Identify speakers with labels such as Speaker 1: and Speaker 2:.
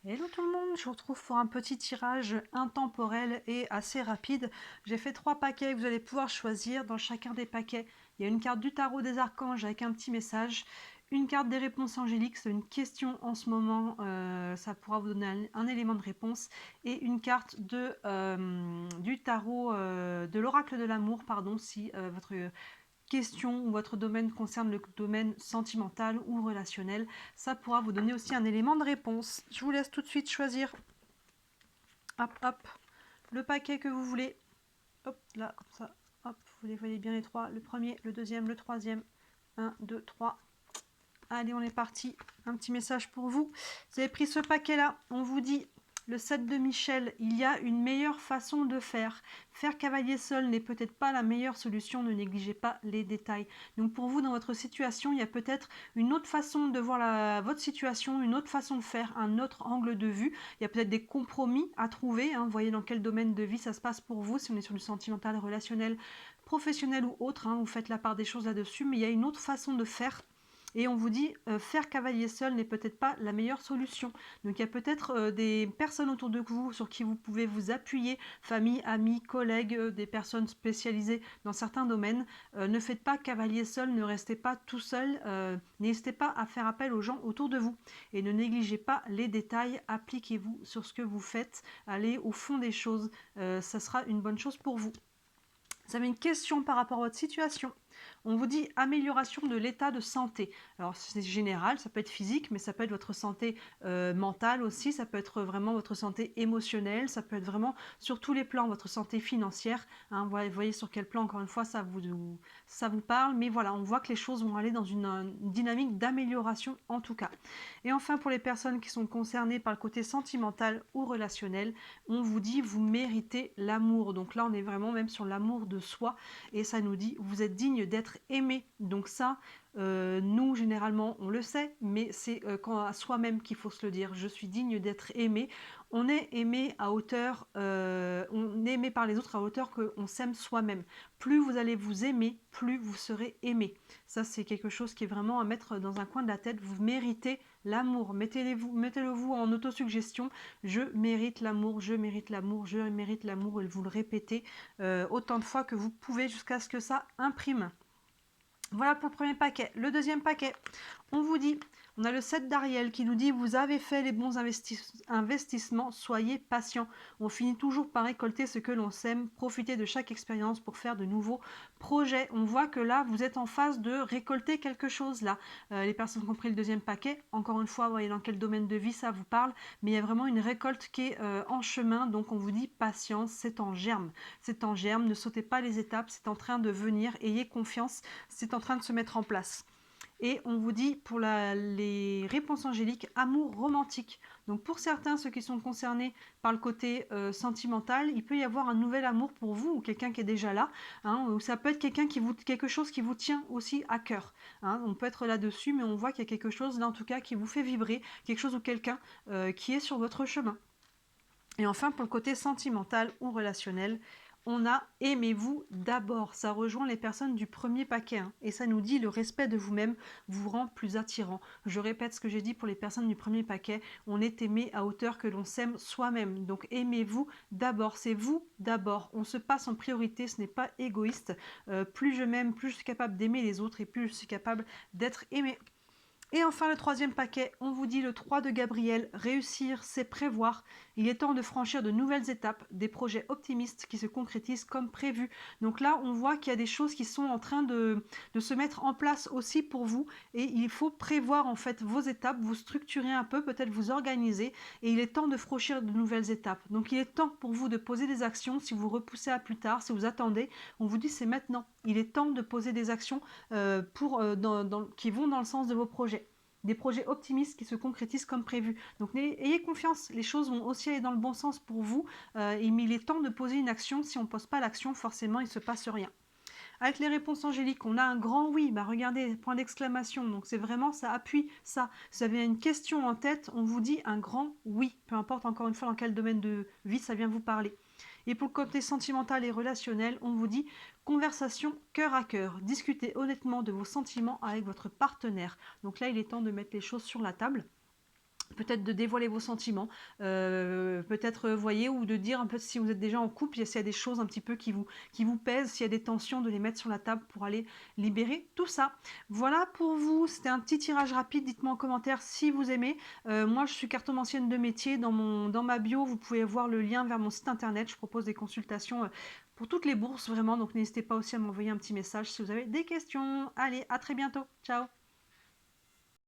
Speaker 1: Hello tout le monde, je vous retrouve pour un petit tirage intemporel et assez rapide. J'ai fait 3 paquets, vous allez pouvoir choisir. Dans chacun des paquets, il y a une carte du tarot des archanges avec un petit message, une carte des réponses angéliques, c'est une question en ce moment, ça pourra vous donner un élément de réponse, et une carte du tarot, de l'oracle de l'amour, pardon, si votre question ou votre domaine concerne le domaine sentimental ou relationnel, ça pourra vous donner aussi un élément de réponse. Je vous laisse tout de suite choisir, hop hop, le paquet que vous voulez. Hop, là, comme ça, hop, vous les voyez bien les trois, le premier, le deuxième, le troisième. 1, 2, 3. Allez, on est parti. Un petit message pour vous. Vous avez pris ce paquet-là. On vous dit, le 7 de Michel, il y a une meilleure façon de faire. Faire cavalier seul n'est peut-être pas la meilleure solution. Ne négligez pas les détails. Donc pour vous, dans votre situation, il y a peut-être une autre façon de voir votre situation, une autre façon de faire, un autre angle de vue. Il y a peut-être des compromis à trouver. Vous voyez dans quel domaine de vie ça se passe pour vous. Si on est sur du sentimental, relationnel, professionnel ou autre, vous faites la part des choses là-dessus. Mais il y a une autre façon de faire. Et on vous dit, faire cavalier seul n'est peut-être pas la meilleure solution. Donc il y a peut-être des personnes autour de vous sur qui vous pouvez vous appuyer, famille, amis, collègues, des personnes spécialisées dans certains domaines. Ne faites pas cavalier seul, ne restez pas tout seul, n'hésitez pas à faire appel aux gens autour de vous. Et ne négligez pas les détails, appliquez-vous sur ce que vous faites, allez au fond des choses, ça sera une bonne chose pour vous. Vous avez une question par rapport à votre situation. On vous dit amélioration de l'état de santé. Alors c'est général, ça peut être physique, mais ça peut être votre santé mentale aussi, ça peut être vraiment votre santé émotionnelle, ça peut être vraiment sur tous les plans, votre santé financière. Vous voyez sur quel plan, encore une fois, ça vous parle. Mais voilà, on voit que les choses vont aller dans une dynamique d'amélioration en tout cas. Et enfin, pour les personnes qui sont concernées par le côté sentimental ou relationnel, on vous dit vous méritez l'amour. Donc là, on est vraiment même sur l'amour de soi. Et ça nous dit vous êtes digne d'être aimé. Donc ça, nous, généralement, on le sait, mais c'est quand à soi-même qu'il faut se le dire. Je suis digne d'être aimé. On est aimé à hauteur, on est aimé par les autres à hauteur qu'on s'aime soi-même. Plus vous allez vous aimer, plus vous serez aimé. Ça, c'est quelque chose qui est vraiment à mettre dans un coin de la tête. Vous méritez l'amour. Mettez-le vous en autosuggestion. Je mérite l'amour, je mérite l'amour, je mérite l'amour. Et vous le répétez autant de fois que vous pouvez jusqu'à ce que ça imprime. Voilà pour le premier paquet. Le deuxième paquet, on vous dit, on a le 7 d'Ariel qui nous dit vous avez fait les bons investissements, soyez patient. On finit toujours par récolter ce que l'on sème, profitez de chaque expérience pour faire de nouveaux projets. On voit que là, vous êtes en phase de récolter quelque chose là. Les personnes qui ont pris le deuxième paquet, encore une fois, vous voyez dans quel domaine de vie ça vous parle, mais il y a vraiment une récolte qui est en chemin, donc on vous dit patience, c'est en germe. C'est en germe, ne sautez pas les étapes, c'est en train de venir, ayez confiance, c'est en train de se mettre en place. Et on vous dit pour les réponses angéliques, amour romantique. Donc pour certains, ceux qui sont concernés par le côté sentimental, il peut y avoir un nouvel amour pour vous ou quelqu'un qui est déjà là. Ou ça peut être quelque chose qui vous tient aussi à cœur. On peut être là-dessus, mais on voit qu'il y a quelque chose là en tout cas qui vous fait vibrer, quelque chose ou quelqu'un qui est sur votre chemin. Et enfin, pour le côté sentimental ou relationnel, on a aimez-vous d'abord. Ça rejoint les personnes du premier paquet. Et ça nous dit le respect de vous-même vous rend plus attirant. Je répète ce que j'ai dit pour les personnes du premier paquet. On est aimé à hauteur que l'on s'aime soi-même. Donc aimez-vous d'abord. C'est vous d'abord. On se passe en priorité. Ce n'est pas égoïste. Plus je m'aime, plus je suis capable d'aimer les autres et plus je suis capable d'être aimé. Et enfin, le troisième paquet, on vous dit le 3 de Gabriel, réussir, c'est prévoir. Il est temps de franchir de nouvelles étapes, des projets optimistes qui se concrétisent comme prévu. Donc là, on voit qu'il y a des choses qui sont en train de se mettre en place aussi pour vous. Et il faut prévoir en fait vos étapes, vous structurer un peu, peut-être vous organiser. Et il est temps de franchir de nouvelles étapes. Donc il est temps pour vous de poser des actions. Si vous repoussez à plus tard, si vous attendez, on vous dit c'est maintenant. Il est temps de poser des actions qui vont dans le sens de vos projets. Des projets optimistes qui se concrétisent comme prévu. Donc ayez confiance, les choses vont aussi aller dans le bon sens pour vous, mais il est temps de poser une action. Si on ne pose pas l'action, forcément il ne se passe rien. Avec les réponses angéliques, on a un grand oui, regardez, point d'exclamation, donc c'est vraiment, ça appuie ça. Si vous avez une question en tête, on vous dit un grand oui, peu importe encore une fois dans quel domaine de vie ça vient vous parler. Et pour le côté sentimental et relationnel, on vous dit conversation cœur à cœur. Discutez honnêtement de vos sentiments avec votre partenaire. Donc là, il est temps de mettre les choses sur la table. peut-être de dévoiler vos sentiments, peut-être, voyez, ou de dire un peu si vous êtes déjà en couple, s'il y a des choses un petit peu qui vous pèsent, s'il y a des tensions, de les mettre sur la table pour aller libérer tout ça. Voilà pour vous, c'était un petit tirage rapide, dites-moi en commentaire si vous aimez. Moi je suis cartomancienne de métier, dans ma bio, vous pouvez voir le lien vers mon site internet, je propose des consultations, pour toutes les bourses vraiment, donc n'hésitez pas aussi à m'envoyer un petit message si vous avez des questions. Allez, à très bientôt, ciao!